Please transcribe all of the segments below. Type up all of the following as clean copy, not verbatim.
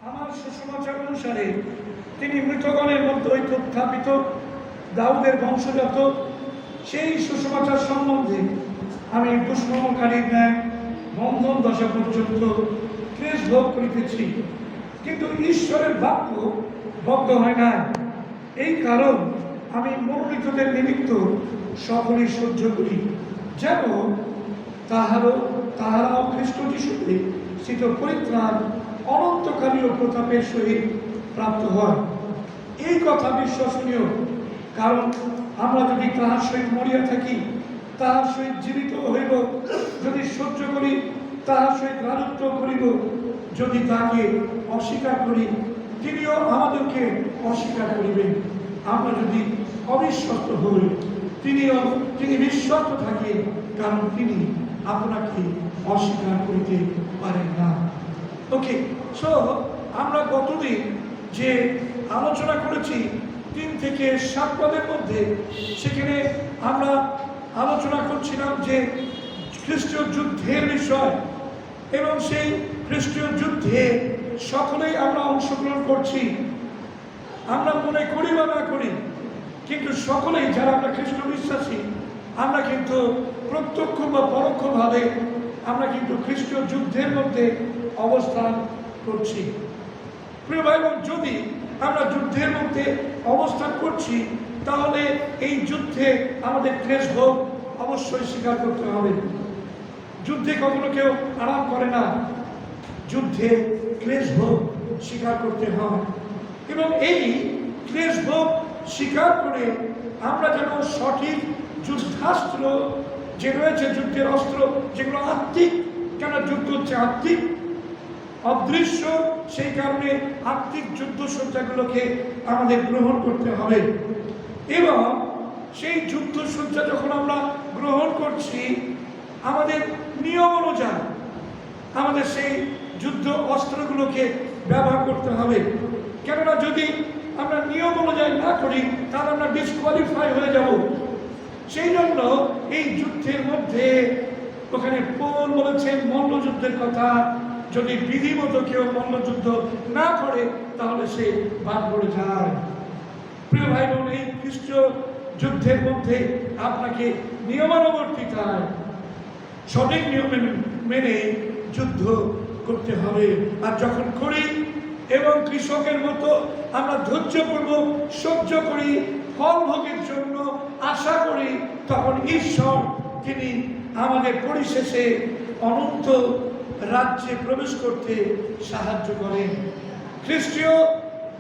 আমার সুসমাচার অনুসারে তিনি মৃতগণের মধ্যে হইতে উত্থাপিত দাউদের বংশজাত। সেই সুসমাচার সম্বন্ধে আমি দুষ্কর্মকারীর ন্যায় বন্ধন দশা পর্যন্ত ক্লেশ ভোগ করিতেছি, কিন্তু ঈশ্বরের বাক্য বদ্ধ হয় না। এই কারণ আমি মনোনীতদের নিমিত্ত সকলেই সহ্য করি, যেন তাহারাও খ্রিস্ট যিশুতে স্থিত পরিত্রাণ অনন্তকালীয় প্রতাপের সহিত প্রাপ্ত হয়। এই কথা বিশ্বসনীয়, কারণ আমরা যদি তাহার সহিত মরিয়া থাকি, তাহার সহিত জীবিত হইব। যদি সহ্য করি, তাহার সহিত রাজত্ব করিব। যদি তাকে অস্বীকার করি, তিনিও আমাদেরকে অস্বীকার করিবেন। আমরা যদি অবিশ্বস্ত হই, তিনি বিশ্বস্ত থাকেন, কারণ তিনি আপনাকে অস্বীকার করিতে পারেন না। ওকে, সো আমরা গতদিন যে আলোচনা করেছি 3 থেকে 7 পদের মধ্যে, সেখানে আমরা আলোচনা করছিলাম যে খ্রিস্টীয় যুদ্ধের বিষয়, এবং সেই খ্রিস্টীয় যুদ্ধে সকলেই আমরা অংশগ্রহণ করছি। আমরা মনে করি বা না করি, কিন্তু সকলেই যারা আমরা খ্রিস্ট বিশ্বাসী, আমরা কিন্তু প্রত্যক্ষ বা পরোক্ষভাবে আমরা কিন্তু খ্রিস্টীয় যুদ্ধের মধ্যে অবস্থান করছি। প্রিয় ভাই বোন, যদি আমরা যুদ্ধের মধ্যে অবস্থান করছি, তাহলে এই যুদ্ধে আমাদের ক্লেশ ভোগ অবশ্যই স্বীকার করতে হবে। যুদ্ধে কখনো কেউ আরাম করে না, যুদ্ধে ক্লেশ ভোগ স্বীকার করতে হয়। এবং এই ক্লেশ ভোগ স্বীকার করে আমরা যেন সঠিক যুদ্ধাস্ত্র যে রয়েছে, যুদ্ধের অস্ত্র যেগুলো আত্মিক, কেন যুদ্ধ হচ্ছে আত্মিক, অদৃশ্য, সেই কারণে আত্মিক যুদ্ধসজ্জাগুলোকে আমাদের গ্রহণ করতে হবে। এবং সেই যুদ্ধসজ্জা যখন আমরা গ্রহণ করছি, আমাদের নিয়ম অনুযায়ী আমাদের সেই যুদ্ধ অস্ত্রগুলোকে ব্যবহার করতে হবে। কেননা যদি আমরা নিয়ম অনুযায়ী না করি, তাহলে আমরা ডিসকোয়ালিফাই হয়ে যাব। সেই জন্য এই যুদ্ধের মধ্যে ওখানে পৌল বলেছেন মল্লযুদ্ধের কথা, যদি বিধিমতো কেউ মল্লযুদ্ধ না করে তাহলে সে বাদ পড়ে যায়। প্রিয় ভাই বোন, এই খ্রিস্টীয় যুদ্ধের মধ্যে আপনাকে নিয়মানুবর্তিতায় সঠিক নিয়ম মেনে যুদ্ধ করতে হবে। আর যখন করি এবং কৃষকের মতো আমরা ধৈর্যপূর্বক সহ্য করি, ফল ভোগের জন্য আশা করি, তখন ঈশ্বর তিনি আমাদের পরিশেষে অনন্ত রাজ্যে প্রবেশ করতে সাহায্য করেন। খ্রিস্টীয়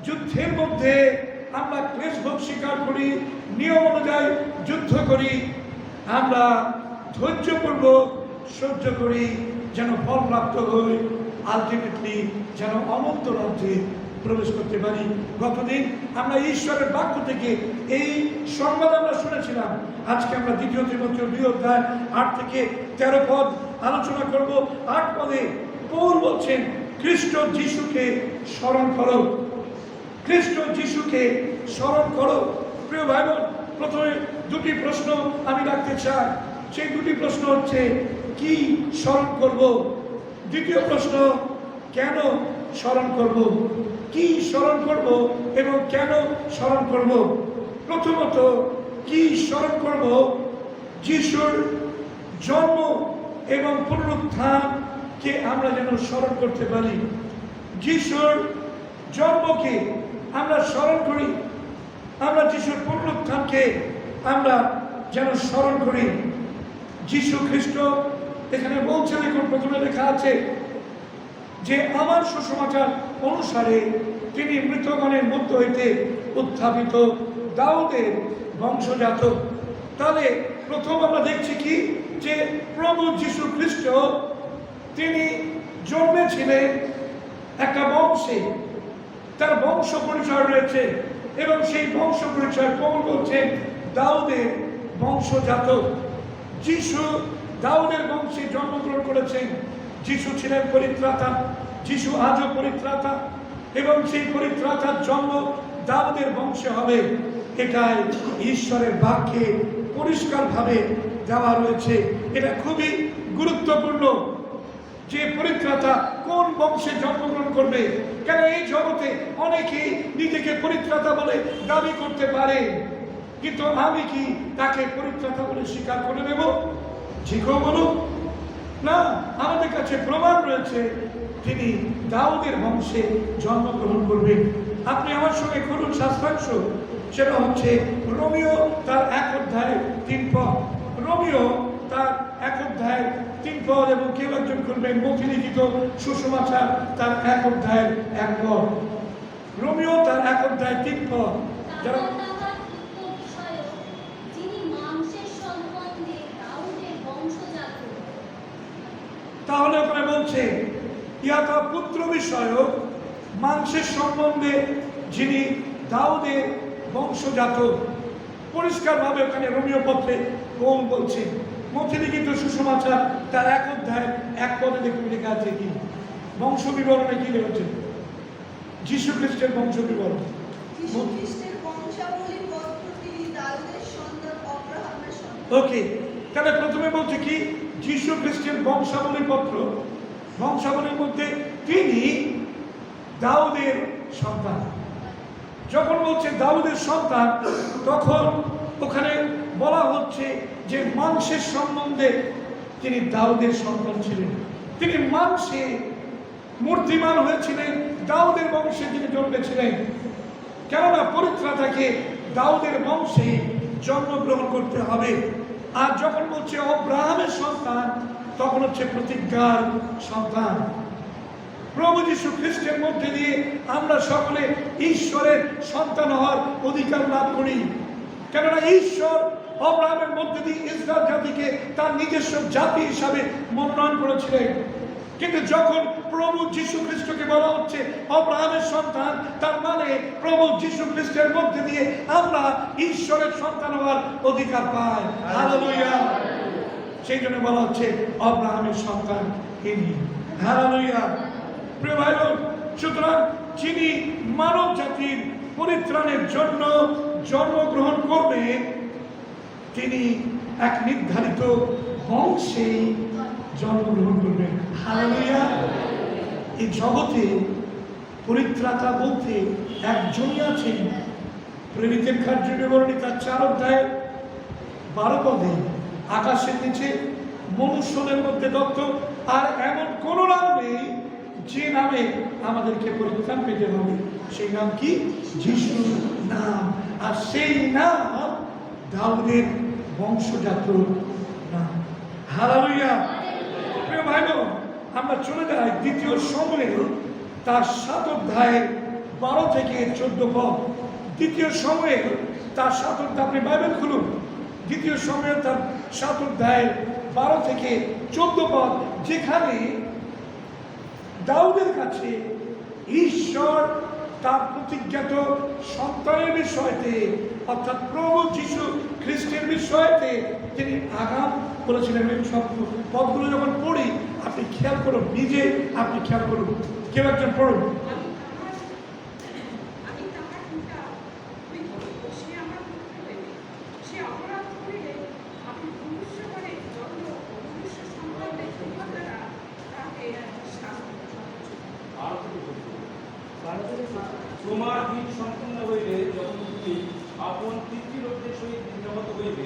যুদ্ধের মধ্যে আমরা ক্লেশ ভোগ স্বীকার করি, নিয়ম অনুযায়ী যুদ্ধ করি, আমরা ধৈর্যপূর্বক সহ্য করি, যেন ফল প্রাপ্ত হই, আলটিমেটলি যেন অনন্ত রাজ্যে প্রবেশ করতে পারি। গতদিন আমরা ঈশ্বরের বাক্য থেকে এই সংবাদ আমরা শুনেছিলাম। আজকে আমরা 2 তিমথেয় 2 অধ্যায় 8 থেকে 13 পদ আলোচনা করব। 8 পদে পৌল বলছেন, খ্রিস্ট যিশুকে স্মরণ করো, খ্রিস্ট যিশুকে স্মরণ করো। প্রিয় ভাই বোন, প্রথমে 2টি প্রশ্ন আমি রাখতে চাই। সেই 2টি প্রশ্ন হচ্ছে, কি স্মরণ করব? দ্বিতীয় প্রশ্ন, কেন স্মরণ করব? কি স্মরণ করব এবং কেন স্মরণ করব? প্রথমত, কি স্মরণ করব? যিশুর জন্ম এবং পুনরুত্থানকে আমরা যেন স্মরণ করতে পারি। যিশুর জন্মকে আমরা স্মরণ করি, আমরা যিশুর পুনরুত্থানকে আমরা যেন স্মরণ করি। যিশু খ্রিস্ট এখানে বলছে, দেখুন প্রথমে লেখা আছে যে আমার সুসমাচার অনুসারে তিনি মৃতগণের মধ্য হইতে উত্থাপিত দাউদের বংশজাত। তাহলে প্রথম আমরা দেখছি কি, যে প্রভু যিশু খ্রিস্ট তিনি জন্মেছিলেন একটা বংশে, তার বংশ পরিচয় রয়েছে, এবং সেই বংশ পরিচয় পৌল বলছেন দাউদের বংশজাত। যিশু দাউদের বংশে জন্মগ্রহণ করেছেন। যিশু ছিলেন পরিত্রাতা, যিশু আজও পরিত্রাতা, এবং সেই পরিত্রাতার জন্ম দাউদের বংশে হবে। এটাই ঈশ্বরের বাক্যে পরিষ্কারভাবে দেওয়া রয়েছে। এটা খুবই গুরুত্বপূর্ণ। যে পরিত্রাতা কোন বংশে জন্মগ্রহণ করবে। কেন এই জগতে অনেকেই নিজেকে পরিত্রাতা বলে দাবি করতে পারে, কিন্তু আমি কি তাকে পরিত্রাতা বলে স্বীকার করে নেব? জিগো বলুন না, আমাদের কাছে প্রমাণ রয়েছে তিনি দাউদের বংশে জন্মগ্রহণ করবেন। আপনি আমার সঙ্গে করুন শাস্ত্রাংশ, সেটা হচ্ছে রোমিও তার 1 অধ্যায় 3 পদ। রোমিও তার 1 অধ্যায় 3 পদ, এবং কেউ একজন করবেন মথি লিখিত সুসমাচার তার 1 অধ্যায় 1 পদ। রোমিও তার 1 অধ্যায় 3 পদ। যারা তাহলে ওখানে বলছে ইহাতা পুত্র বিষয়ক, মাংসের সম্বন্ধে যিনি দাউদের বংশজাত। পরিষ্কারভাবে ওখানে রোমিও পত্রে কোন বলছে, মথি লিখিত সুসমাচার তার 1 অধ্যায় 1 পদে দেখুন লেখা আছে কি বংশ বিবরণে কি লেখছে, যীশু খ্রিস্টের বংশ বিবরণ। ওকে, তাহলে প্রথমে বলছে কি যীশু খ্রিস্টের বংশাবলী পত্র, বংশাবলীর মধ্যে তিনি দাউদের সন্তান। যখন বলছে দাউদের সন্তান, তখন ওখানে বলা হচ্ছে যে মাংসের সম্বন্ধে তিনি দাউদের সন্তান ছিলেন। তিনি মাংসে মূর্তিমান হয়েছিলেন, দাউদের বংশে তিনি জন্মেছিলেন। কেননা পরিত্রাতাকে দাউদের বংশে জন্মগ্রহণ করতে হবে। আর যখন বলছে অব্রাহামের সন্তান, তখন হচ্ছে প্রতিজ্ঞার সন্তান। প্রভু যীশু খ্রিস্টের মধ্যে দিয়ে আমরা সকলে ঈশ্বরের সন্তান হওয়ার অধিকার লাভ করি। কেননা ঈশ্বর অব্রাহামের মধ্যে দিয়ে ইসরায়েল জাতিকে তার নিজস্ব জাতি হিসাবে মনোনয়ন করেছিলেন। কিন্তু যখন প্রভু যীশু খ্রিস্টকে বলা হচ্ছে অব্রাহামের সন্তান, তার মানে প্রভু যীশু খ্রিস্টের মধ্যে দিয়ে আমরা ঈশ্বরের সন্তান হওয়ার অধিকার পাই। হালেলুয়া! সেই জন্য বলা হচ্ছে অব্রাহামের সন্তান ইনি। হালেলুয়া! প্রিয় ভাই বোন, সুতরাং যিনি মানব জাতির পরিত্রাণের জন্য জন্মগ্রহণ করবে, তিনি এক নির্ধারিত বংশে জন্মগ্রহণ করবেন। হালেলুয়া! এই জগতে পরিত্রাতা বলতে একজনই আছেন। প্রেরিতের কার্য বিবরণী তার 4 অধ্যায় 12 পদে, আকাশের নিচে মনুষ্যদের মধ্যে দত্ত আর এমন কোন নাম নেই যে নামে আমাদেরকে পরিত্রাণ পেতে হবে। সেই নাম কি? যিশুর নাম। আর সেই নাম দাউদের বংশজাত নাম। হালেলুয়া! প্রিয় ভাই বোন, আমরা চলে যাই 2 শমূয়েল তার 7 অধ্যায় 12 থেকে 14 পদ। 2 শমূয়েল তার 7 অধ্যায়, আপনি বাইবেল খুলুন। 2 শমূয়েল তার 7 অধ্যায় 12 থেকে 14 পদ, যেখানে দাউদের কাছে ঈশ্বর তার প্রতিজ্ঞাত সন্তানের বিষয়তে, অর্থাৎ প্রভু যীশু খ্রিস্টের বিষয়তে তিনি আগাম বলেছিলেন। সব পদগুলো যখন পড়ি আপনি খেয়াল করুন, নিজে আপনি খেয়াল করুন। কেউ একজন পড়ুন। তোমার দিন সম্পূর্ণ হইলে, যখন তুমি আপন পিতৃলোকদের সহিত নির্গত হইবে,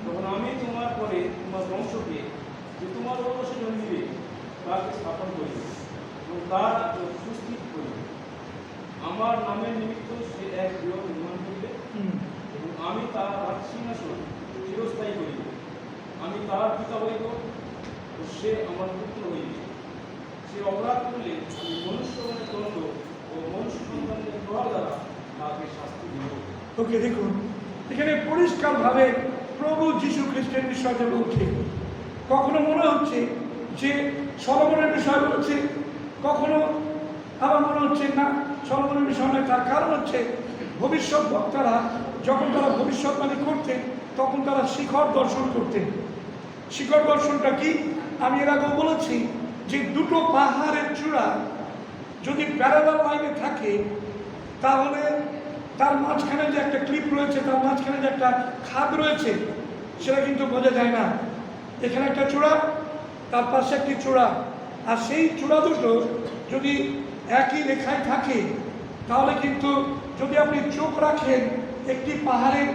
তখন আমি তোমার পরে তোমার বংশকে যে তোমার বংশে জন্মিবে তাকে স্থাপন করিবে এবং তার সুস্থিত করিবে। আমার নামের নিমিত্ত সে এক গৃহ নির্মাণ করিবে এবং আমি তার রাজসিংহাসন চিরস্থায়ী করিব। আমি তার পিতা হইব ও সে আমার পুত্র হইবে। সে অপরাধ করলে আমি মনুষ্যগণের দণ্ড ও মনুষ্য সন্তানদের প্রহার দ্বারা তাকে শাস্তি দিব। ওকে, দেখুন এখানে পরিষ্কারভাবে প্রভু যীশু খ্রিস্টের বিষয়টা বলছে। কখনো মনে হচ্ছে যে সলোমনের বিষয় বলছে, কখনো আবার মনে হচ্ছে না সলোমনের বিষয় নয়। তার কারণ হচ্ছে ভবিষ্যৎ বক্তারা যখন তারা ভবিষ্যৎবাণী করতেন, তখন তারা শিখর দর্শন করতেন। শিখর দর্শনটা কি? আমি এর আগেও বলেছি যে 2 পাহাড়ের চূড়া যদি প্যারালাল লাইনে থাকে, তাহলে তার মাঝখানে যে একটা ক্লিপ রয়েছে, তার মাঝখানে যে একটা খাদ রয়েছে, সেটা কিন্তু বোঝা যায় না। এখানে একটা চূড়া, তার পাশে একটি চূড়া, আর সেই চূড়া দুটো যদি একই রেখায় থাকে তাহলে কিন্তু যদি আপনি চোখ রাখেন একটি পাহাড়ের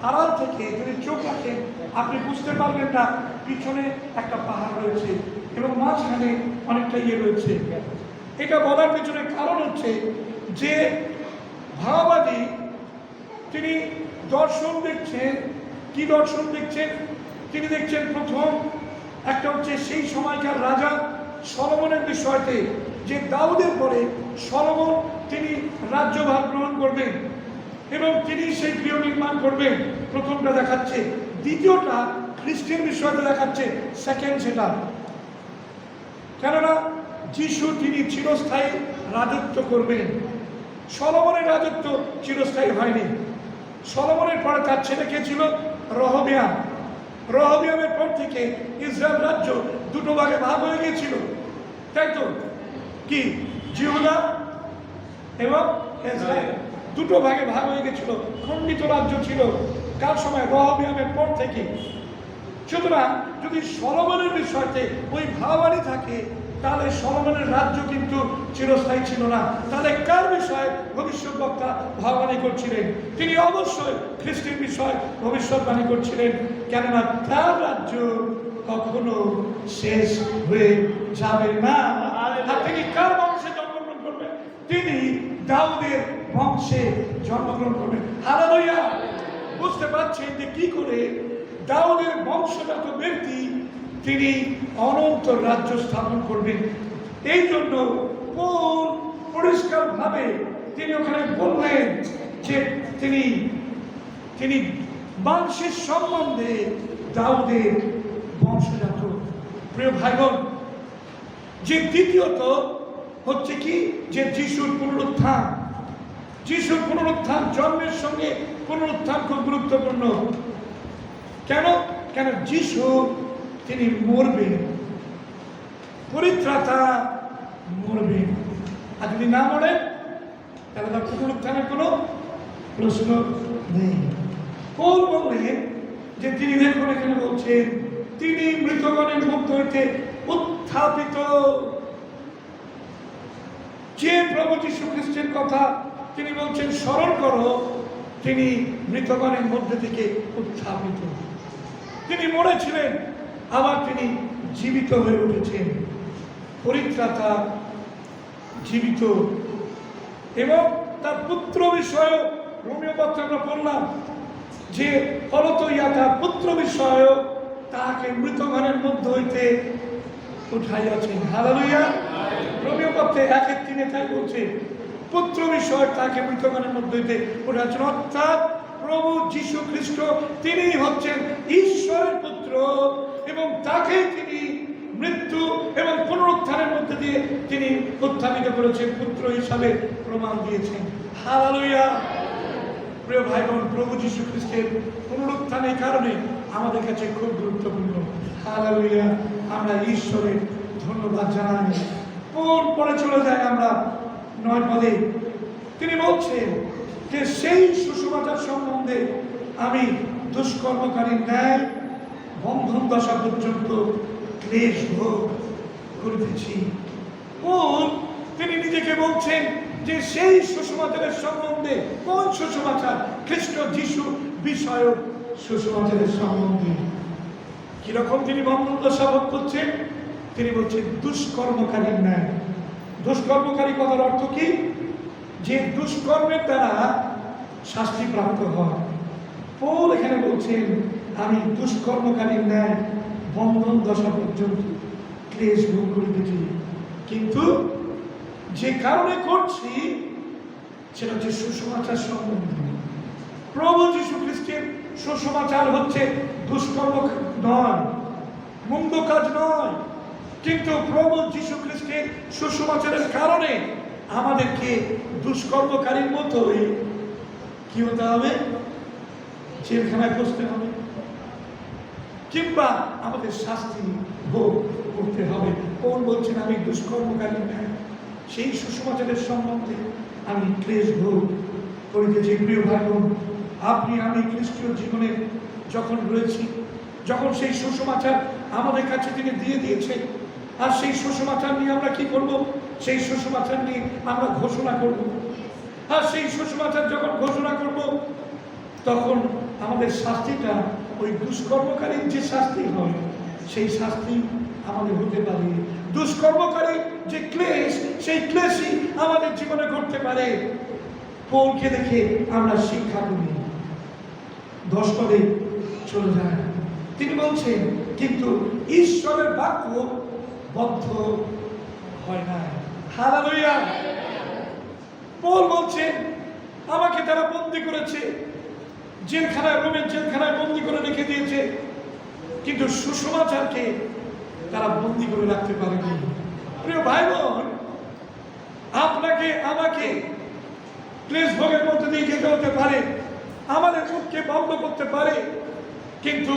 আড়াল থেকে যদি চোখ রাখেন আপনি বুঝতে পারবেন না পিছনে একটা পাহাড় রয়েছে এবং মাঝখানে অনেকটা ইয়ে রয়েছে। এটা বলার পিছনে কারণ হচ্ছে যে ভাবাদী তিনি দর্শন দেখছেন। কি দর্শন দেখছেন? তিনি দেখছেন প্রথম একটা হচ্ছে সেই সময়কার রাজা সলোমনের বিষয়তে, যে দাউদের পরে সলোমন তিনি রাজ্যভার গ্রহণ করবেন এবং তিনি সেই গৃহ নির্মাণ করবেন, প্রথমটা দেখাচ্ছে। দ্বিতীয়টা খ্রিস্টের বিষয়তে দেখাচ্ছে, সেকেন্ড সেটা। কেননা যিশু তিনি চিরস্থায়ী রাজত্ব করবেন। সলোমনের রাজত্ব চিরস্থায়ী হয়নি। সলোমনের পরে তার ছেলে কে ছিল? রহবিয়াম। রহবিয়ামের পর থেকে ইসরায়েল রাজ্য দুটো ভাগে ভাগ হয়ে গিয়েছিল, তাই তো? কি জিহুদা এবং ইসরায়েল দুটো ভাগে ভাগ হয়ে গেছিল, খণ্ডিত রাজ্য ছিল। কার সময়? রহবিয়ামের পর থেকে। সুতরাং যদি সলোমনের বিষয়তে ওই ভাবানি থাকে তাহলে সলোমনের রাজ্য কিন্তু চিরস্থায়ী ছিল না। তাহলে কার বিষয়ে ভবিষ্যৎবক্তা ভাবানি করছিলেন? তিনি অবশ্যই খ্রিস্টের বিষয় ভবিষ্যৎবাণী করছিলেন, কেননা তার রাজ্য কখনো শেষ হয়ে যাবে না। আর তিনি কার বংশে জন্মগ্রহণ করবেন? তিনি দাউদের বংশে জন্মগ্রহণ করবেন। হালেলুয়া! বুঝতে পারছেন যে কি করে দাউদের বংশজাত ব্যক্তি তিনি অনন্ত রাজ্য স্থাপন করবেন। এই জন্য পৌল পরিষ্কারভাবে তিনি ওখানে বললেন যে তিনি তিনি বংশের সম্বন্ধে দাউদের বংশজাত। প্রিয় ভাই বোন, যে দ্বিতীয়ত হচ্ছে কি, যে যিশুর পুনরুত্থান। যিশুর পুনরুত্থান, জন্মের সঙ্গে পুনরুত্থান খুব গুরুত্বপূর্ণ। কেন? কেন যিশু তিনি মরবেন, পরিত্রাতা মরবেন। আর যদি না মরেন তাহলে তার পুনরুত্থানের কোনো প্রশ্ন নেই। পৌল বললেন যে তিনি, দেখুন এখানে বলছেন, তিনি মৃতগণের মধ্য হইতে উত্থাপিত। যে প্রভু যীশু খ্রিস্টের কথা তিনি বলছেন স্মরণ করো, তিনি মৃতগণের মধ্যে থেকে উত্থাপিত। তিনি মরেছিলেন, আবার তিনি জীবিত হয়ে উঠেছেন, পরিত্রাতা জীবিত। এবং তার পুত্র বিষয় রোমীয় পত্রে আমরা পড়লাম যে ফলত ইয়া তার পুত্র বিষয় তাহাকে মৃতগণের মধ্য হইতে উঠাইয়াছেন। হালেলুয়া! রোমীয় পত্রে 1:3 তাই বলছে, পুত্র বিষয় তাকে মৃতগণের মধ্য হইতে উঠাইয়াছেন। অর্থাৎ প্রভু যীশু খ্রিস্ট তিনি হচ্ছেন ঈশ্বরের পুত্র এবং তাকে তিনি মৃত্যু এবং পুনরুত্থানের মধ্যে দিয়ে তিনি উত্থাপিত করেছেন, পুত্র হিসাবে প্রমাণ দিয়েছেন। হালেলুয়া! প্রিয় ভাই বোন, প্রভু যীশু খ্রিস্টের পুনরুত্থানের কারণে আমাদের কাছে খুব গুরুত্বপূর্ণ। হালেলুয়া! আমরা ঈশ্বরের ধন্যবাদ জানাই। পরে চলে যায় আমরা 9 পদে। তিনি বলছেন যে সেই সুসমাচার সম্বন্ধে আমি দুষ্কর্মকারী ন্যায় বন্ধন দশা পর্যন্ত ক্লেশ ভোগ করিতেছি। তিনি নিজেকে বলছেন যে সেই সুসমাচারের সম্বন্ধে। কোন সুসমাচার? খ্রিস্ট যিশু বিষয়ক সুসমাচারের সম্বন্ধে। কিরকম তিনি বন্ধন দশা ভোগ করছেন? তিনি বলছেন দুষ্কর্মকারী ন্যায়। দুষ্কর্মকারী কথার অর্থ কি? যে দুষ্কর্মের দ্বারা শাস্তি প্রাপ্ত হয়। পৌল এখানে বলছেন আমি দুষ্কর্মকারীর ন্যায় বন্ধন দশা পর্যন্ত ক্লেশ ভোগ করিতেছি, কিন্তু যে কারণে করছি সেটা হচ্ছে সুসমাচার সম্বন্ধে। প্রভু যীশু খ্রিস্টের সুসমাচার হচ্ছে দুষ্কর্ম নয়, মন্দ কাজ নয়, কিন্তু প্রভু যীশু খ্রিস্টের সুসমাচারের কারণে আমাদেরকে দুষ্কর্মকারীর মতোই কি হতে হবে? জেলখানায় বসতে হবে, কিংবা আমাদের শাস্তি ভোগ করতে হবে। কোন বলছেন আমি দুষ্কর্মকারী নয়, সেই সুসমাচারের সম্বন্ধে আমি ক্লেশ ভোগ করিতেছি। প্রিয় ভাই বোন, আপনি আমি খ্রিস্টীয় জীবনে যখন রয়েছি, যখন সেই সুসমাচার আমাদের কাছে তিনি দিয়ে দিয়েছে, আর সেই সুসমাচার নিয়ে আমরা কি করব? সেই সুসমাচার নিয়ে আমরা ঘোষণা করব। আর সেই সুসমাচার যখন ঘোষণা করব, তখন আমাদের শাস্তিটা ওই দুষ্কর্মকারীর যে শাস্তি হয়, সেই শাস্তি আমাদের হতে পারে। দুষ্কর্মকারী যে ক্লেশ, সেই ক্লেশই আমাদের জীবনে ঘটতে পারে। পৌলকে দেখে আমরা শিক্ষা করি। 10 পদে চলে যায়, তিনি বলছেন কিন্তু ঈশ্বরের বাক্য বদ্ধ হয় না। হালেলুয়া। পৌল বলছেন আমাকে তারা বন্দী করেছে, জেলখানায়, রোমের জেলখানায় বন্দী করে রেখে দিয়েছে, কিন্তু সুসমাচারকে তারা বন্দী করে রাখতে পারেনি। প্রিয় ভাই বোন, আপনাকে আমাকে ক্লেশ ভোগের মধ্যে দিয়ে যেতে হতে পারে, আমাদের মুখকে বন্ধ করতে পারে, কিন্তু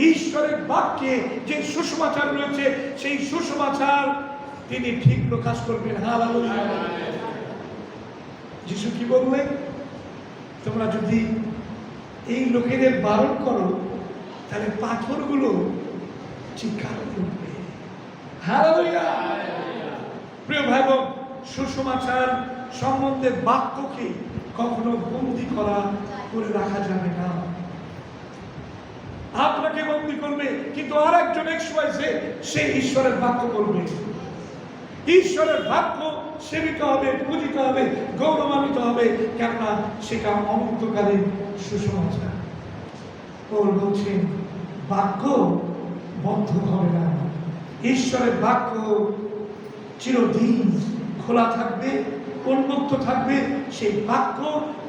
ঈশ্বরের বাক্যে যে সুসমাচার রয়েছে, সেই সুসমাচার তিনি ঠিক প্রকাশ করবেন। হালেলুয়া। যিশু কি বললেন? তোমরা যদি এই লোকেদের বারণ করো, তাহলে পাথরগুলো চিৎকার করবে। হালেলুয়া। প্রিয় ভাই বোন, সুসমাচার সম্বন্ধে বাক্যকে কখনো বন্দী করে রাখা যাবে না। আপনাকে বন্দী করবে, কিন্তু আর একজন সে ঈশ্বরের বাক্য বলবে। ঈশ্বরের বাক্য সেবিত হবে, পূজিত হবে, গৌরবান্বিত হবে, কেননা সেটা অনন্তকালীন সুসমাচার। পৌল বলছেন বাক্য বন্ধ হবে না। ঈশ্বরের বাক্য চিরদিন খোলা থাকবে, উন্মুক্ত থাকবে। সেই বাক্য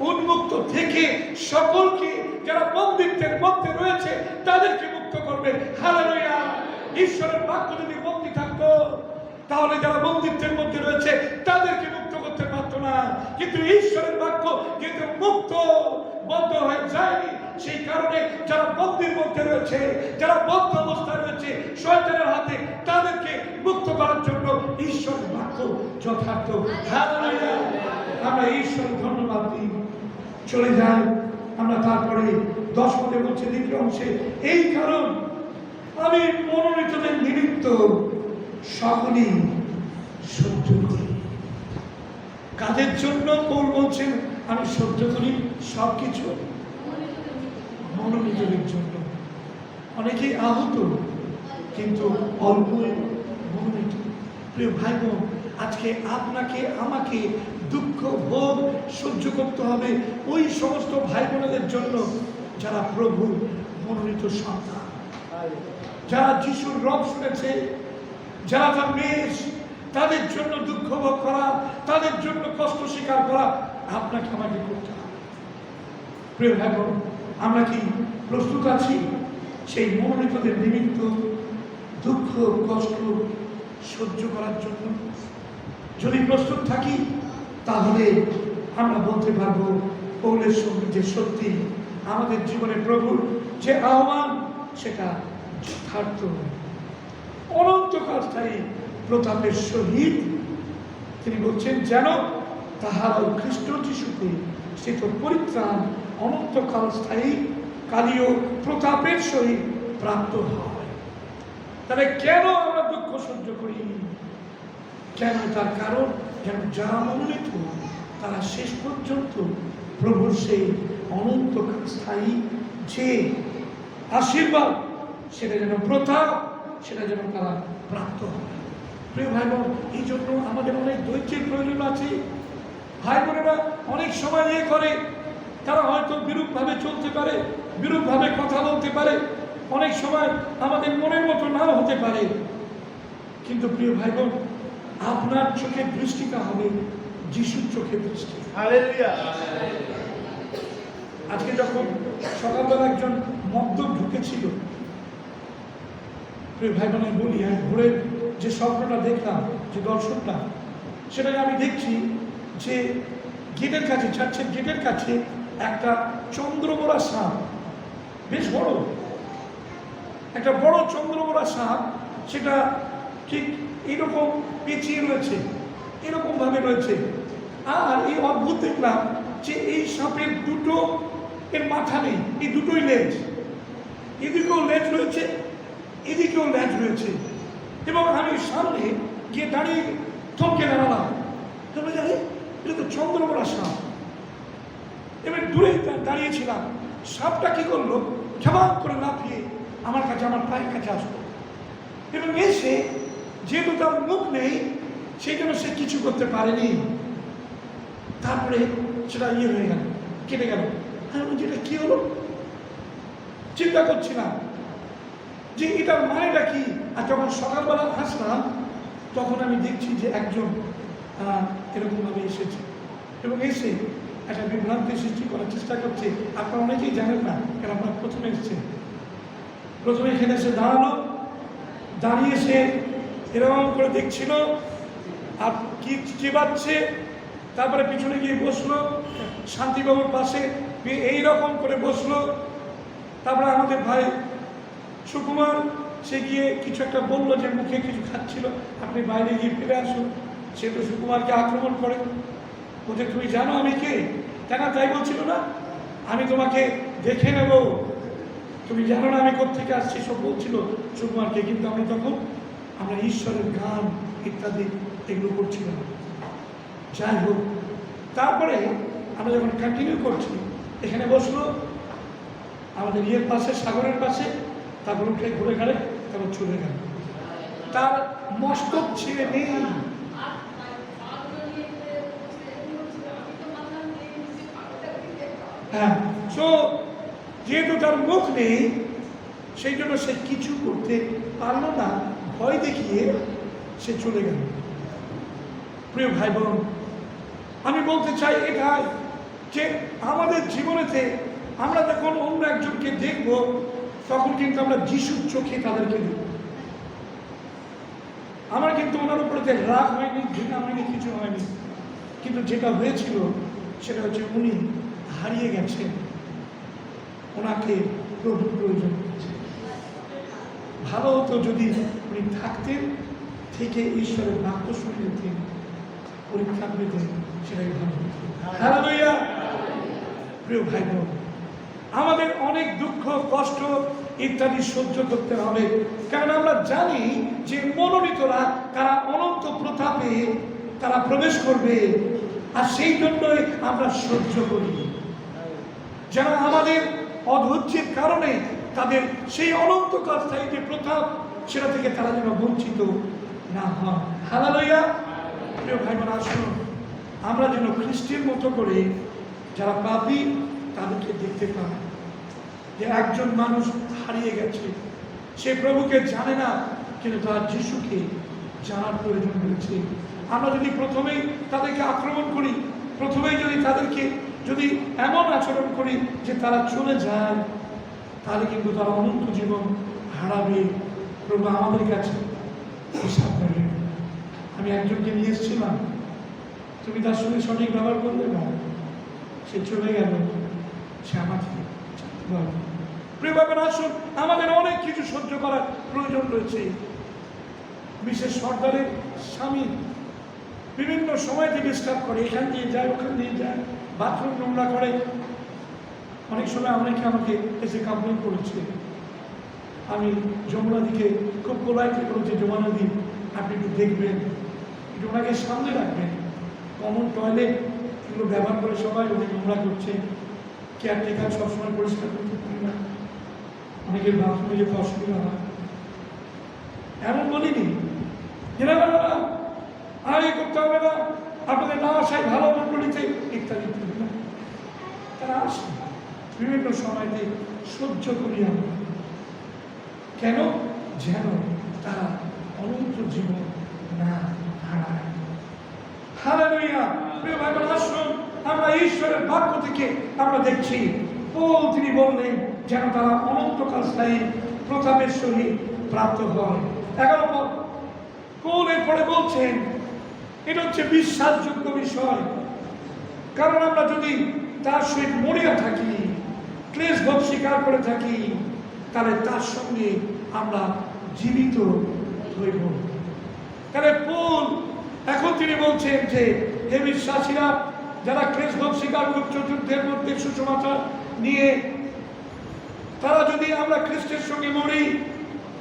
উন্মুক্ত থেকে সকলকে, যারা বন্দিত্বের মধ্যে রয়েছে, তাদেরকে মুক্ত করবে। হালেলুয়া। ঈশ্বরের বাক্য যদি বন্দী থাকতো, তাহলে যারা বন্দিত্বের মধ্যে রয়েছে তাদেরকে মুক্ত করতে পারতো না। কিন্তু ঈশ্বরের বাক্য কিন্তু মুক্ত, বদ্ধ হয়ে যায়নি। সেই কারণে যারা বন্দির মধ্যে রয়েছে, যারা বদ্ধ অবস্থায় রয়েছে শয়তানের হাতে, তাদেরকে মুক্ত করার জন্য ঈশ্বরের বাক্য যথার্থ। হালেলুয়া। আমরা ঈশ্বর ধন্যবাদ দিই। চলে যাই আমরা তারপরে 10 পদে বলছে দ্বিতীয় অংশে, এই কারণ আমি মনোনীতদের নিমিত্ত সকলই সহ্য করি। কাদের জন্য? পৌল বলছেন আমি সহ্য করি সবকিছু মনোনীতদের জন্য। অনেকেই আহত, কিন্তু অল্প মনোনীত। প্রিয় ভাই বোন, আজকে আপনাকে আমাকে দুঃখ ভোগ সহ্য করতে হবে ওই সমস্ত ভাই বোনেদের জন্য যারা প্রভু মনোনীত সন্তান, যারা যিশুর রব শুনেছে, যারা তার মেষ, তাদের জন্য দুঃখ ভোগ করা, তাদের জন্য কষ্ট স্বীকার করা আপনাকে আমাকে করতে হবে। প্রিয় ভাই বোন, আমরা কি প্রস্তুত আছি সেই মনোনীতদের নিমিত্ত দুঃখ কষ্ট সহ্য করার জন্য? যদি প্রস্তুত থাকি, তাহলে আমরা বলতে পারবো পৌলের সঙ্গে যে সত্যি আমাদের জীবনে প্রভুর যে আহ্বান, সেটা যথার্থ অনন্তকাল স্থায়ী প্রতাপের সহিত। তিনি বলছেন যেন তাহারাও খ্রিস্ট যিশুতে স্থিত পরিত্রাণ অনন্তকাল স্থায়ী কালীয় প্রতাপের সহিত প্রাপ্ত হয়। তাহলে কেন আমরা দুঃখ সহ্য করি? কেন? তার কারণ যেন যারা মনোনীত, তারা শেষ পর্যন্ত প্রভুর সেই অনন্তকাল স্থায়ী যে আশীর্বাদ, সেটা যেন প্রতাপ, সেটা যেন তারা প্রাপ্ত হয়। প্রিয় ভাই বোন, এই জন্য আমাদের অনেক ধৈর্যের প্রয়োজন আছে। ভাই বোনেরা অনেক সময় করে, তারা হয়তো বিরূপভাবে চলতে পারে, বিরূপভাবে কথা বলতে পারে, অনেক সময় আমাদের মনের মতো নাও হতে পারে। কিন্তু প্রিয় ভাই বোন, আপনার চোখের দৃষ্টিটা হবে যিশুর চোখের দৃষ্টি। হালেলুয়া। আজকে যখন সকালবেলা একজন মদ্যপ ঢুকেছিল, প্রিয় ভাই বোন বলি, আমি ভোরের যে স্বপ্নটা দেখলাম, যে দর্শনটা, সেটাই আমি দেখছি যে গেটের কাছে, চার্চের গেটের কাছে একটা চন্দ্রবোরা সাপ, বেশ বড় একটা বড় চন্দ্রবোরা সাপ, সেটা ঠিক এইরকম পেঁচিয়ে রয়েছে, এরকম ভাবে রয়েছে। আর এই অদ্ভুত দেখলাম যে এই সাপের দুটো এর মাথা নেই, এই দুটোই লেজ, এদিকেও লেজ রয়েছে, এদিকেও লেজ রয়েছে। এবং আমি আমি সামনে গিয়ে দাঁড়িয়ে থমকে দাঁড়ালাম। তবে জানি এটা তো চন্দ্রবড়া সাপ। এবার দূরে দাঁড়িয়েছিলাম, সাপটা কি করলো, ঝামাক করে লাফিয়ে আমার কাছে, আমার পায়ের কাছে আসলো এবং এসে যেহেতু তার মুখ নেই সেই জন্য সে কিছু করতে পারেনি। তারপরে সেটা হয়ে গেল, কেটে গেল। যেটা কি হলো চিন্তা করছিলাম যে এটার মানেটা কি। আর যখন সকালবেলা আসলাম তখন আমি দেখছি যে একজন এরকমভাবে এসেছে এবং এসে একটা বিভ্রান্তি সৃষ্টি করার চেষ্টা করছে। আপনারা অনেকেই জানেন না, কেন আপনারা প্রথমে এসেছেন। প্রথমে এখানে এসে দাঁড়ালো, দাঁড়িয়ে সে এরকম করে দেখছিল আর কি চেবাচ্ছে। তারপরে পিছনে গিয়ে বসলো শান্তিবাবুর পাশে, এইরকম করে বসলো। তারপরে আমাদের ভাই সুকুমার সে গিয়ে কিছু একটা বললো যে মুখে কিছু খাচ্ছিল, আপনি বাইরে গিয়ে ফিরে আসুন। সে তো সুকুমারকে আক্রমণ করে, বলছে তুমি জানো আমি কে? কেন তাই বলছিল না, আমি তোমাকে দেখে নেব, তুমি জানো না আমি কোথেকে আসছি, সব বলছিল সুকুমারকে। কিন্তু আমি তখন আমরা ঈশ্বরের গান ইত্যাদি এগুলো করছিলাম। যাই হোক, তারপরে আমরা যখন কন্টিনিউ করছি, এখানে বসলো আমাদের ইয়ের পাশে, সাগরের পাশে। তারপর উঠে ঘুরে গেলে তারপর চলে গেল, তার মস্তক ছিঁড়ে নেই। হ্যাঁ, সো যেহেতু তার মুখ নেই সেই জন্য সে কিছু করতে পারলো না, ভয় দেখিয়ে সে চলে গেল। প্রিয় ভাই বোন, আমি বলতে চাই এটাই যে আমাদের জীবনেতে আমরা যখন অন্য একজনকে দেখব তখন কিন্তু আমরা যিশুর চোখে তাদেরকে দেখব। আমার কিন্তু ওনার উপরে যে রাগ হয়নি, ঘৃণা হয়নি, কিছু হয়নি, কিন্তু যেটা হয়েছিল সেটা হচ্ছে উনি হারিয়ে গেছেন, ওনাকে প্রভুর প্রয়োজন হচ্ছে। ভালো হতো যদি উনি থাকতেন, থেকে ঈশ্বরের বাক্য শুনতেন, পরীক্ষা পেতেন, সেটাই ভালো হতো। হালেলুয়া। প্রিয় ভাই বোন, আমাদের অনেক দুঃখ কষ্ট ইত্যাদি সহ্য করতে হবে, কারণ আমরা জানি যে মনোনীতরা তারা অনন্ত প্রতাপে তারা প্রবেশ করবে, আর সেই জন্যই আমরা সহ্য করি, যেন আমাদের অধৈর্যের কারণে তাদের সেই অনন্তকাল স্থায়ী যে প্রতাপ সেটা থেকে তারা যেন বঞ্চিত না হয়। হালেলুয়া। প্রিয় ভাই বোন, আসুন আমরা যেন খ্রিস্টের মতো করে যারা পাপী তাদেরকে দেখতে পাই যে একজন মানুষ হারিয়ে গেছে, সে প্রভুকে জানে না, কিন্তু তার যিশুকে জানার প্রয়োজন রয়েছে। আমরা যদি প্রথমেই তাদেরকে আক্রমণ করি, প্রথমেই যদি তাদেরকে যদি এমন আচরণ করি যে তারা চলে যায়, তাহলে কিন্তু তারা অনন্ত জীবন হারাবে। প্রভু আমাদের কাছে হিসাব নেবে। আমি একজনকে নিয়ে এসেছিলাম, তুমি তার সঙ্গে সঠিক ব্যবহার করলে না, সে চলে গেল, সে আমাকে প্রিয়ভাবে আসুন, আমাদের অনেক কিছু সহ্য করার প্রয়োজন রয়েছে। বিশেষ সর্দারের স্বামী বিভিন্ন সময়তে ডিস্টার্ব করে, এখান দিয়ে যায় ওখান দিয়ে যায়, বাথরুম নোংরা করে। অনেক সময় অনেকে আমাকে এসে কমপ্লেন করেছে। আমি যমুনা দিকে খুব পোলাইটলি বলেছি, যমুনা দি আপনি একটু দেখবেন, একটু ওনাকে সামনে রাখবেন। কমন টয়লেট এগুলো ব্যবহার করে সবাই ওদের নোংরা করছে, কেয়ারটেকার সবসময় পরিষ্কার করতে পারে না, অনেকের বাথরুমে যেতে অসুবিধা হয়। এমন বলিনি যে না আর এ করতে হবে না, আপনাদের না আসায় ভালো মন্ডলিতে ইত্যাদি ইত্যাদি। তারা আসে বিভিন্ন সময়তে, সহ্য করি আমরা। কেন? যেন তারা অনন্ত জীবন না হারায়। হালেলুয়া। প্রিয় ভাই বোন, আসুন আমরা ঈশ্বরের বাক্য থেকে আমরা দেখছি তিনি বললেন যেন তারা অনন্তকাল স্থায়ী প্রতাপের সহিত প্রাপ্ত হয়। 11 পদ এর পরে বলছেন এটা হচ্ছে বিশ্বাসযোগ্য বিষয়, কারণ আমরা যদি তার সহিত মরিয়া থাকি, ক্লেশ ভোগ স্বীকার করে থাকি, তাহলে তার সঙ্গে আমরা জীবিত হইব। তাহলে এখন তিনি বলছেন যে হে বিশ্বাসীরা, যারা ক্লেশ ভোগ স্বীকার করছো যুদ্ধের মধ্যে সুসমাচার নিয়ে, তারা যদি আমরা খ্রিস্টের সঙ্গে মরি,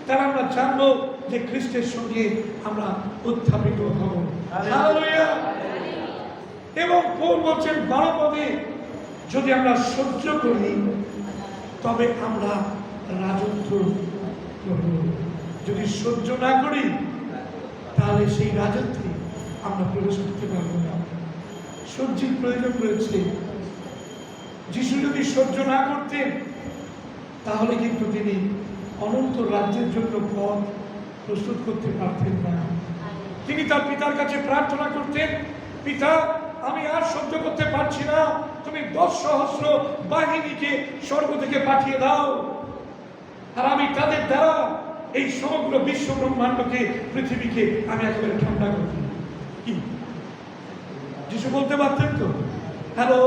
তাহলে আমরা জানবো যে খ্রিস্টের সঙ্গে আমরা উত্থাপিত হব। হালেলুয়া। এবং পৌল বলছেন 12 পদে, যদি আমরা সহ্য করি তবে আমরা রাজত্ব করব। যদি সহ্য না করি তাহলে সেই রাজত্বে আমরা প্রবেশ করতে পারবো না। সহ্যের প্রয়োজন রয়েছে। যিশু যদি সহ্য না করতেন তাহলে কিন্তু তিনি অনন্ত রাজ্যের জন্য পথ প্রস্তুত করতে পারতেন না। তিনি তার পিতার কাছে প্রার্থনা করতেন, পিতা আমি আর সহ্য করতে পারছি না, তুমি 10 সহস্র বাহিনীকে স্বর্গ থেকে পাঠিয়ে দাও, আর আমি তাদের দ্বারা এই সমগ্র বিশ্ব ব্রহ্মাণ্ডকে, পৃথিবীকে আমি একেবারে ঠান্ডা করি। কি যিশু বলতে পারতেন তো? হ্যালো,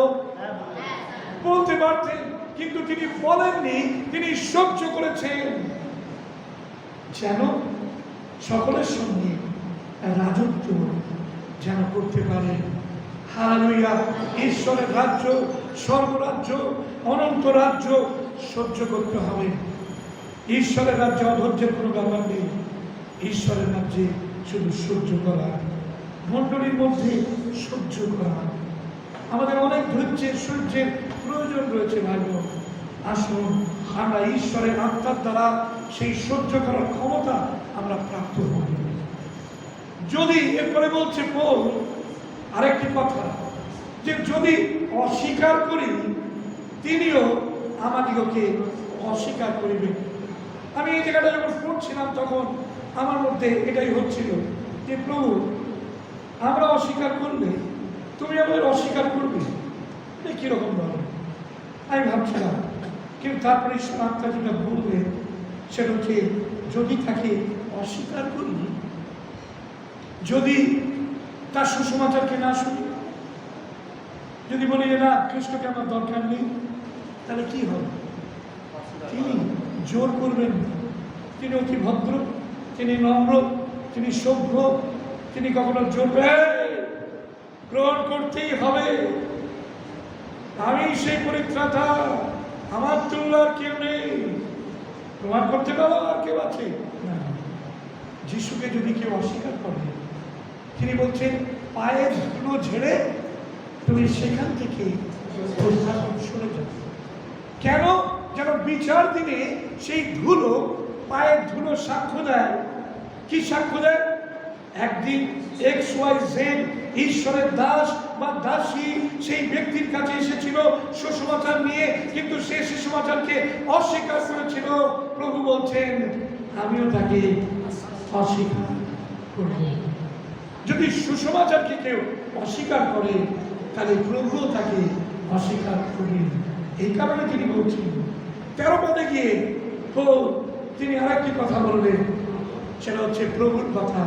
বলতে পারতেন, কিন্তু তিনি বলেননি। তিনি সহ্য করেছেন যেন সকলের সঙ্গে রাজত্ব যেন করতে পারে। হালেলুয়া। ঈশ্বরের রাজ্য, স্বর্গরাজ্য, অনন্ত রাজ্য সহ্য করতে হবে। ঈশ্বরের রাজ্যে অধৈর্যের কোনো ব্যাপার নেই। ঈশ্বরের রাজ্যে শুধু সহ্য করা, মণ্ডলীর মধ্যে সহ্য করা। আমাদের অনেক ধৈর্যের, সহ্যের প্রয়োজন রয়েছে ভাই বোন। আসুন আমরা ঈশ্বরের আত্মার দ্বারা সেই সহ্য করার ক্ষমতা আমরা প্রাপ্ত হই। যদি এরপরে বলছে পৌল আরেকটি কথা, যে যদি অস্বীকার করি তিনিও আমাদিগকে অস্বীকার করিবেন। আমি এই জায়গাটা যখন পড়ছিলাম তখন আমার মধ্যে এটাই হচ্ছিল যে প্রভু, আমরা অস্বীকার করলে তুমি আমাদের অস্বীকার করবে, কিরকম ভাবে আমি ভাবছিলাম। কিন্তু তারপরে ঈশ্বর আত্মা যেটা বলবে সেটা হচ্ছে, যদি তাকে অস্বীকার করি, যদি তার সুসমাচারকে না শুনি, যদি বলি যে না খ্রিস্টকে আমার দরকার নেই, তাহলে কি হবে? তিনি জোর করবেন। তিনি অতি ভদ্র, তিনি নম্র, তিনি সভ্য, তিনি কখনো জোর গ্রহণ করতেই হবে। আমি সেই পরিত্রাতা, আমার তুলনার কেউ নেই, প্রমাণ করতে পারো আর কেউ আছে না। যিশুকে যদি কেউ অস্বীকার করে, তিনি বলছেন পায়ের ধুলো ঝেড়ে তুমি সেখান থেকে সরে যাও। কেন? যেন বিচার দিনে সেই ধুলো, পায়ের ধুলো সাক্ষ্য দেয়। কি সাক্ষ্য দেয়? একদিন XYZ ঈশ্বরের দাস বা দাসী সেই ব্যক্তির কাছে এসেছিল সুসমাচার নিয়ে, কিন্তু সে সুসমাচারকে অস্বীকার করেছিল। প্রভু বলছেন আমিও তাকে অস্বীকার করব। যদি সুসমাচারকে কেউ অস্বীকার করে তাহলে প্রভু তাকে অস্বীকার করবেন। এই কারণে তিনি বলছেন 13 পদে গিয়ে তিনি আরেকটি কথা বললেন, সেটা হচ্ছে প্রভুর কথা।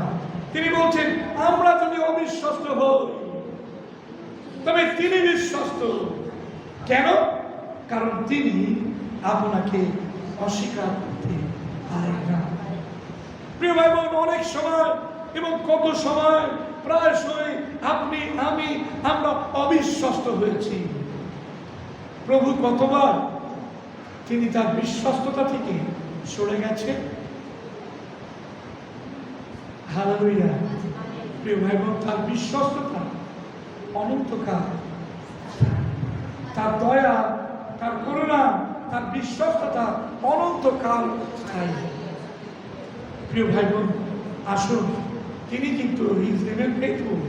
তিনি বলছেন আমরা যদি অবিশ্বস্ত হই তবে তিনি বিশ্বস্ত। কেন? কারণ তিনি আপনাকে অস্বীকার করতে পারেন না। প্রিয় ভাই বোন, অনেক সময় এবং কত সময় প্রায়শই আপনি আমরা অবিশ্বস্ত হয়েছি। প্রভু কতবার তিনি তার বিশ্বস্ততা থেকে সরে গেছে। হালেলুয়া। প্রিয় ভাই বোন, তার বিশ্বস্ততা অনন্তকাল, তার দয়া, তার করুণা, তার বিশ্বস্ততা অনন্তকাল স্থায়ী। প্রিয় ভাই বোন, আসুন তিনি কিন্তু রিমেন ফেথফুল।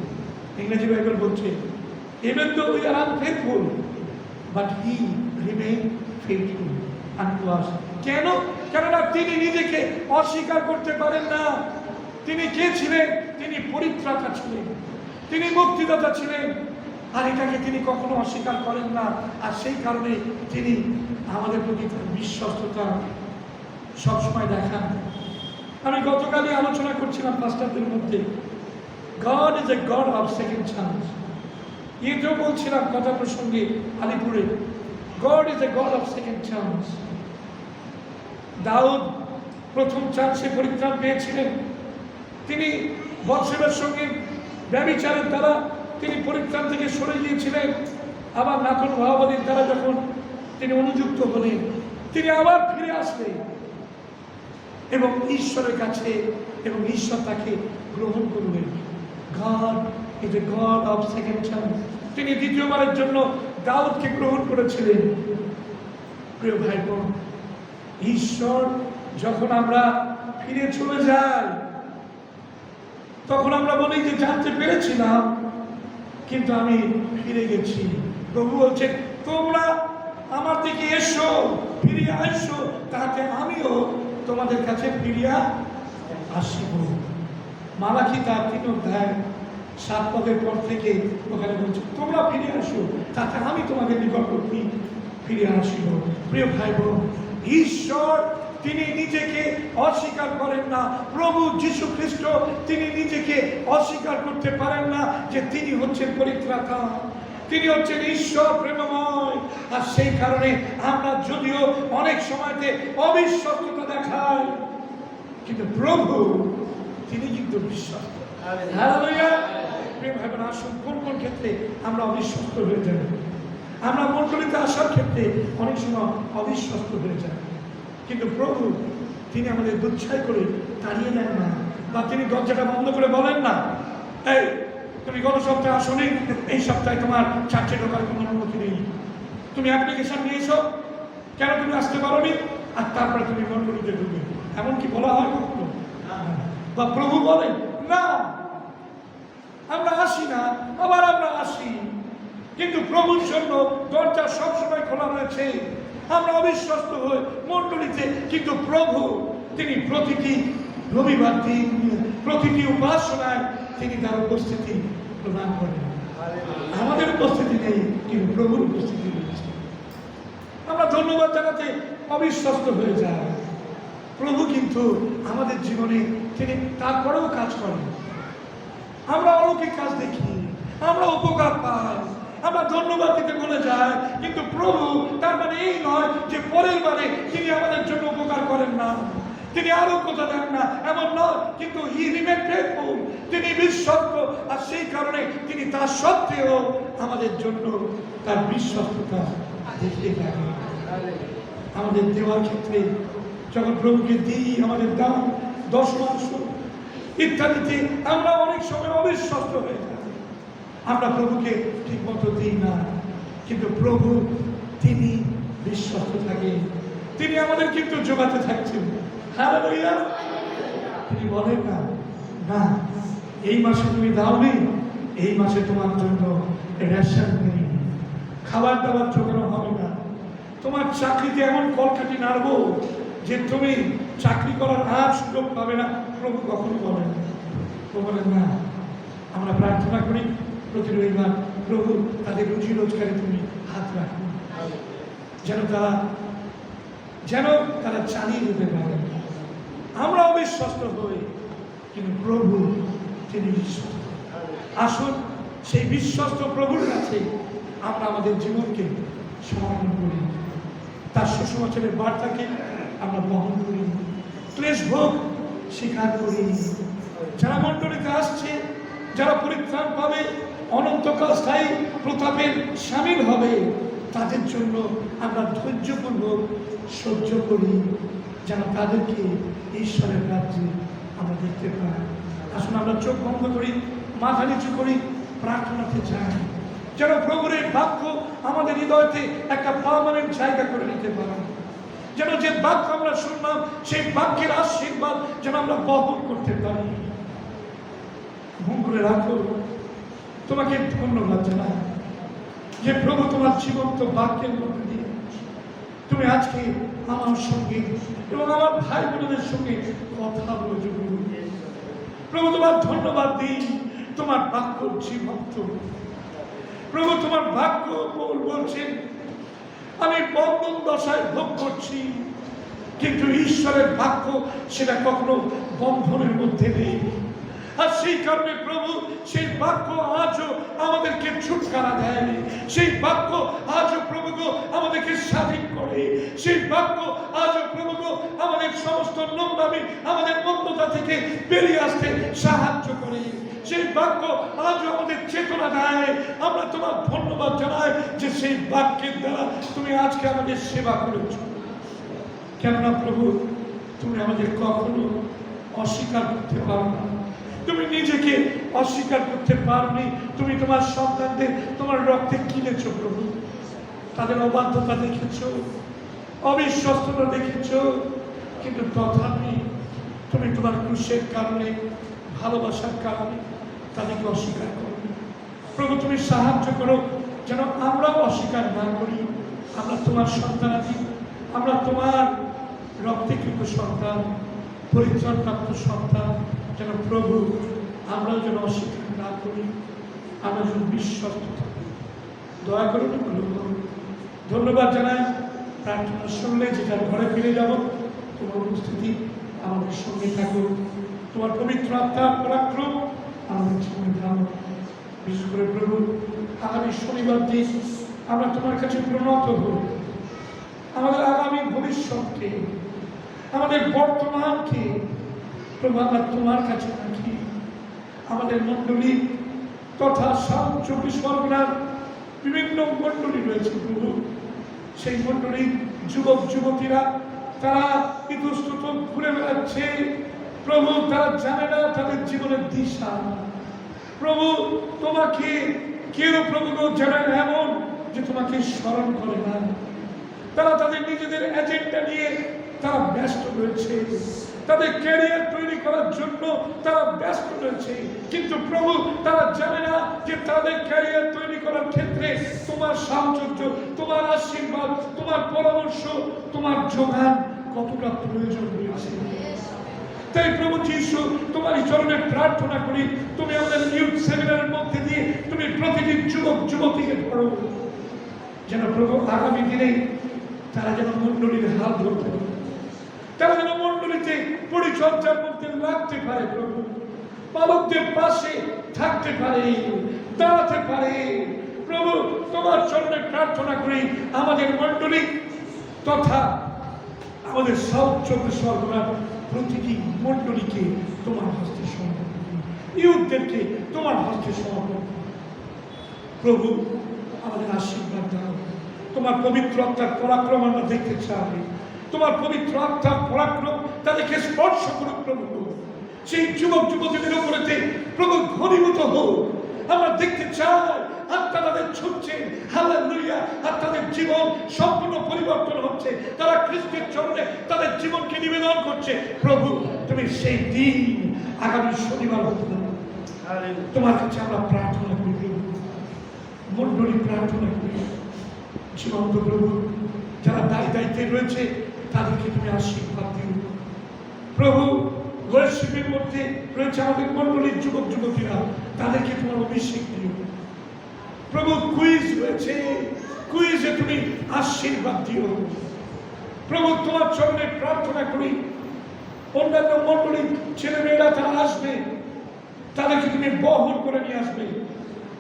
ইংরেজি বাইবেল বলছে even though we are unfaithful but he remain faithful unto us. কেন? কেননা তিনি নিজেকে অস্বীকার করতে পারেন না। তিনি কে ছিলেন? তিনি পরিত্রাতা ছিলেন, তিনি মুক্তিদাতা ছিলেন, আর এটাকে তিনি কখনো অস্বীকার করেন না। আর সেই কারণে তিনি আমাদের প্রতি তার বিশ্বস্ততা সবসময় দেখান। আমি গতকালই আলোচনা করছিলাম পাস্টারদের মধ্যে, God is a God of second chance। এটাও বলছিলাম কথা প্রসঙ্গে আলিপুরে, God is a God of second chance। দাউদ প্রথম চান্সে পরিত্রাণ পেয়েছিলেন। তিনি বৎসেবার সঙ্গে ব্যভিচারের দ্বারা তিনি পরিত্রাণ থেকে সরে গিয়েছিলেন। আবার নাথন ভাবাদীর দ্বারা যখন তিনি অনুযুক্ত হলেন, তিনি আবার ফিরে আসলেন। এবং ঈশ্বরের কাছে, এবং ঈশ্বর তাকে গ্রহণ করবেন। God is a God of second chance. তিনি দ্বিতীয়বারের জন্য দাউদকে গ্রহণ করেছিলেন। প্রিয় ভাই বোন, ঈশ্বর যখন আমরা ফিরে চলে যাই, তখন আমরা বলি যে জানতে পেরেছিলাম, কিন্তু আমি ফিরে গেছি। প্রভু বলছেন, তোমরা আমার দিকে এসো, ফিরিয়া আসো, তাতে আমিও তোমাদের কাছে ফিরিয়া আসিব। মালাকি তার 3 অধ্যায় 7 পদের পর থেকে ওখানে বলছে, তোমরা ফিরে আসো, তাতে আমি তোমাদের নিকটবর্তী ফিরে আসিব। প্রিয় ভাই বোন, ঈশ্বর তিনি নিজেকে অস্বীকার করেন না। প্রভু যীশু খ্রিস্ট তিনি নিজেকে অস্বীকার করতে পারেন না যে তিনি হচ্ছেন পরিত্রাতা, তিনি হচ্ছেন ঈশ্বর প্রেমময়। আর সেই কারণে আমরা যদিও অনেক সময়তে অবিশ্বস্ততা দেখাই, কিন্তু প্রভু তিনি কিন্তু বিশ্বস্ত। হালেলুয়া। প্রিয় ভাই বোন, আসুন কোন কোন ক্ষেত্রে আমরা অবিশ্বস্ত হয়ে যাই? আমরা মণ্ডলীতে আসার ক্ষেত্রে অনেক সময় অবিশ্বস্ত হয়ে যায়, কিন্তু প্রভু তিনি আমাদের দুচ্ছাই করে তাড়িয়ে দেন না, বা তিনি দরজাটা বন্ধ করে বলেন না, এই তুমি গত সপ্তাহে আসনি, এই সপ্তাহে তোমার চার্চে ঢোকার কোনো অনুমতি নেই, তুমি অ্যাপ্লিকেশন নিয়ে এসো, কেন তুমি আসতে পারোনি, আর তারপরে তুমি মণ্ডলীতে ঢুকবে। এমনকি বলা হয় কখনো? বা প্রভু বলেন না, আমরা আসি না, আবার আমরা আসি, কিন্তু প্রভুর জন্য দরজা সবসময় খোলা রয়েছে। আমরা অবিশ্বস্ত হই মণ্ডলীতে, কিন্তু প্রভু তিনি প্রতিটি রবিবার দিন, প্রতিটি উপাসনায় তিনি তার উপস্থিতি প্রদান করেন। আমাদের উপস্থিতি নেই, কিন্তু প্রভুর উপস্থিতি রয়েছে। আমরা ধন্যবাদ জানাতে অবিশ্বস্ত হয়ে যায়। প্রভু কিন্তু আমাদের জীবনে তিনি তারপরেও কাজ করেন। আমরা অলৌকিক কাজ দেখি, আমরা উপকার পাই, আমরা ধন্যবাদ দিতে বলে যাই, কিন্তু প্রভু তার মানে এই নয় যে পরের বারে তিনি আমাদের জন্য উপকার করেন না, তিনি আরো কথা দেন না, এমন নয়, কিন্তু হি রিমেইন ফেথফুল, তিনি বিশ্বস্ত। আর সেই কারণে তিনি তার সত্ত্বেও আমাদের জন্য তার বিশ্বস্ততা দেখিয়ে থাকেন। আমাদের দেওয়ার ক্ষেত্রে যখন প্রভুকে দিই, আমাদের দান, দশমাংশ ইত্যাদিতে আমরা অনেক সময় অবিশ্বস্ত হয়ে যাই। আমরা প্রভুকে ঠিক মতো দিই না, কিন্তু প্রভু তিনি বিশ্বস্ত থাকেন, তিনি আমাদের কিন্তু জোগাতে থাকছেন। হালেলুয়া। তিনি বলেন না, না এই মাসে তুমি দাওনি, এই মাসে তোমার জন্য রেশন নেই, খাবার দাবার জোগানো হবে না, তোমার চাকরিতে এমন কলকাঠি নাড়বো যে তুমি চাকরি করার আর সুযোগ পাবে না। প্রভু কখনো বলেন না। প্রভু বলেন না, আমরা প্রার্থনা করি প্রতি রবিবার, প্রভু তাদের রুজি রোজগারে তুমি হাত রাখুন, যেন তারা চালিয়ে যেতে পারে। আমরা অবিশ্বস্ত হই, কিন্তু প্রভু তিনি বিশ্বস্ত। আসুন সেই বিশ্বস্ত প্রভুর কাছে আমরা আমাদের জীবনকে সমর্পণ করি, তার সুসমাচারের বার্তাকে আমরা বহন করি, ক্লেশ ভোগ স্বীকার করি। যারা মণ্ডলীতে আসছে, যারা পরিত্রাণ পাবে, অনন্তকাল স্থায়ী প্রতাপের সামিল হবে, তাদের জন্য আমরা ধৈর্যপূর্বক সহ্য করি, যেন তাদেরকে ঈশ্বরের রাজ্যে আমরা দেখতে পাই। আসুন আমরা চোখ বন্ধ করি, মাথা নিচু করি, প্রার্থনাতে যাই, যেন প্রভুর এই বাক্য আমাদের হৃদয়তে একটা পার্মানেন্ট জায়গা করে নিতে পারে, যেন যে বাক্য আমরা শুনলাম সেই বাক্যের আশীর্বাদ যেন আমরা বহন করতে পারি। মন করে রাখো, তোমাকে ধন্যবাদ জানাই যে প্রভু তোমার জীবন্ত বাক্যের মধ্যে দিয়ে তুমি আজকে আমার সঙ্গে এবং আমার ভাই বোনদের সঙ্গে কথা বলেছো। প্রভু তোমার ধন্যবাদ দিই, তোমার বাক্য জীবন্ত। প্রভু তোমার বাক্য বলছেন আমি বন্ধন দশায় ভোগ করছি, কিন্তু ঈশ্বরের বাক্য সেটা কখনো বন্ধনের মধ্যে নেই। আর সেই কারণে প্রভু সেই বাক্য আজও আমাদেরকে ছুটকারা দেয়, সেই বাক্য আজও প্রভু আমাদেরকে স্বাধীন করে, সেই বাক্য আজও প্রভু আমাদের সমস্ত নোংরামি, আমাদের মন্দতা থেকে বেরিয়ে আসতে সাহায্য করে, সেই বাক্য আজও আমাদের চেতনা দেয়। আমরা তোমার ধন্যবাদ জানাই যে সেই বাক্যের দ্বারা তুমি আজকে আমাদের সেবা করেছ। কেননা প্রভু তুমি আমাদের কখনো অস্বীকার করতে পারো না। তুমি নিজেকে অস্বীকার করতে পারোনি। তুমি তোমার সন্তানদের তোমার রক্তে কিনেছ প্রভু। তাদের অবাধ্যতা দেখেছ, অবিশ্বস্ততা দেখেছ, কিন্তু তথাপি তুমি তোমার ক্রুশের কারণে, ভালোবাসার কারণে তাদেরকে অস্বীকার করো। প্রভু তুমি সাহায্য করো যেন আমরাও অস্বীকার না করি। আমরা তোমার সন্তানাদি, আমরা তোমার রক্তেকৃত সন্তান, পরিত্রাণপ্রাপ্ত সন্তান, যেন প্রভু আমরাও যেন অস্বীকার না করি, আমরা যেন বিশ্বস্ত থাকি। দয়া করুন, অনুগ্রহ করুন। ধন্যবাদ জানাই। প্রার্থনা শুনলে যেটার ঘরে ফিরে যাব, তোমার উপস্থিতি আমাদের সঙ্গে থাকুক। তোমার পবিত্র আত্মার পরাক্রম আমাদের জীবনে ধারণ। বিশেষ করে প্রভু আগামী শনিবার দিন আমরা তোমার কাছে প্রণত হব। আমাদের আগামী ভবিষ্যৎকে, আমাদের বর্তমানকে প্রভু আমরা তোমার কাছে রাখি। আমাদের মণ্ডলী তথা 24 পরগনার বিভিন্ন মণ্ডলী রয়েছে প্রভু। সেই মণ্ডলী যুবক যুবতীরা তারা ইতস্তত ঘুরে বেড়াচ্ছে প্রভু। তারা জানে না তাদের জীবনের দিশা। প্রভু তোমাকে কেউ প্রভু জানে এমন যে তোমাকে স্মরণ করে না। তারা তাদের নিজেদের এজেন্ডা নিয়ে তারা ব্যস্ত রয়েছে, তাদের ক্যারিয়ার তৈরি করার জন্য তারা ব্যস্ত রয়েছে, কিন্তু প্রভু তারা জানে না যে তাদের ক্যারিয়ার তৈরি করার ক্ষেত্রে তোমার সাহচর্য, তোমার আশীর্বাদ, তোমার পরামর্শ, তোমার যোগান কতটা প্রয়োজন রয়েছে। তাই প্রভু যিশু তোমার চরণে প্রার্থনা করি, তুমি আমাদের ইউথ সেমিনারের মধ্যে দিয়ে তুমি প্রতিটি যুবক যুবতীকে ধরো, যেন প্রভু আগামী দিনে তারা যেন মণ্ডলীর হাত ধরতে পারে, তারা যেন মণ্ডলীতে পরিচর্যার মধ্যে লাগতে পারে প্রভু, বালকদের পাশে থাকতে পারে, দাঁড়াতে পারে। প্রভু তোমার চরণে প্রার্থনা করি আমাদের মণ্ডলী তথা আমাদের সাউথ 24 পরগনার প্রতিটি মণ্ডলীকে তোমার হস্তে সমর্পণ করি, ইউথদেরকে তোমার হস্তে সমর্পণ করি। প্রভু আমাদের আশীর্বাদ দাও। তোমার পবিত্র আত্মার পরাক্রম আমরা দেখতে চাই। তোমার পবিত্র আত্মার পরাক্রম তাদেরকে স্পর্শ করুক প্রভু। সেই যুবক যুবতীদের উপরেতে প্রভু ঘনীভূত হোক। আমরা দেখতে চাই আত্মা তাদের ছুটছে, হালেলুয়া, আর তাদের জীবন সম্পূর্ণ পরিবর্তন হচ্ছে। তারা খ্রিস্টের চরণে তাদের জীবনকে নিবেদন করছে। প্রভু তুমি সেই দিন আগামী শনিবার হতে দাও। তোমার কাছে আমরা প্রার্থনা করি প্রভু, মণ্ডলী প্রার্থনা করি। জীবন্ত প্রভু যারা দায়িত্বে রয়েছে তাদেরকে তুমি আশীর্বাদ দিও প্রভু। ওয়ার্শিপের মধ্যে রয়েছে আমাদের মণ্ডলীর যুবক যুবতীরা, তাদেরকে তোমার অভিষেক দিও প্রভু। কুইজ রয়েছে, কুইজে তুমি আশীর্বাদ দিও প্রভু। তোমার চরণে প্রার্থনা করি অন্যান্য মণ্ডলীর ছেলেমেয়েরা তারা আসবে, তাদেরকে তুমি বহন করে নিয়ে আসবে।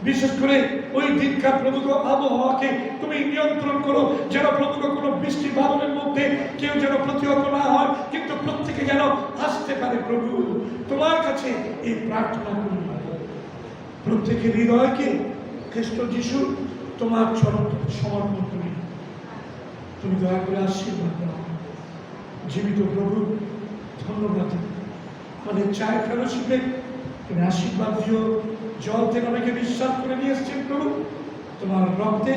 বিশেষ করে ওই দিনকার প্রভু আবহাওয়াকে তুমি নিয়ন্ত্রণ করো, যেন প্রভু কোনো বৃষ্টি বাদলের মধ্যে কেউ যেন প্রতিহত না হয়, কিন্তু প্রত্যেকে যেন আসতে পারে প্রভু। তোমার কাছে এই প্রার্থনা করি। প্রত্যেকের হৃদয়কে খ্রিস্ট যিশু তোমার চরণ সমর্পণ করি। তুমি দয়া করে আশীর্বাদ দাও। জীবিত প্রভু ধন্যবাদ। আমাদের চায় ফেলোশিপে তুমি আশীর্বাদ দিও। জল থেকে অনেকে বিশ্বাস করে নিয়ে এসছেন প্রভু, তোমার রক্তে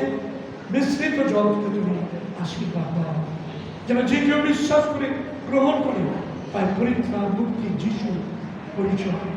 মিশ্রিত জল থেকে তুমি আশীর্বাদ দাও, যেন যে কেউ বিশ্বাস করে গ্রহণ করে পায় পরিত্রাণ, মুক্তি, যিশু পরিচয়।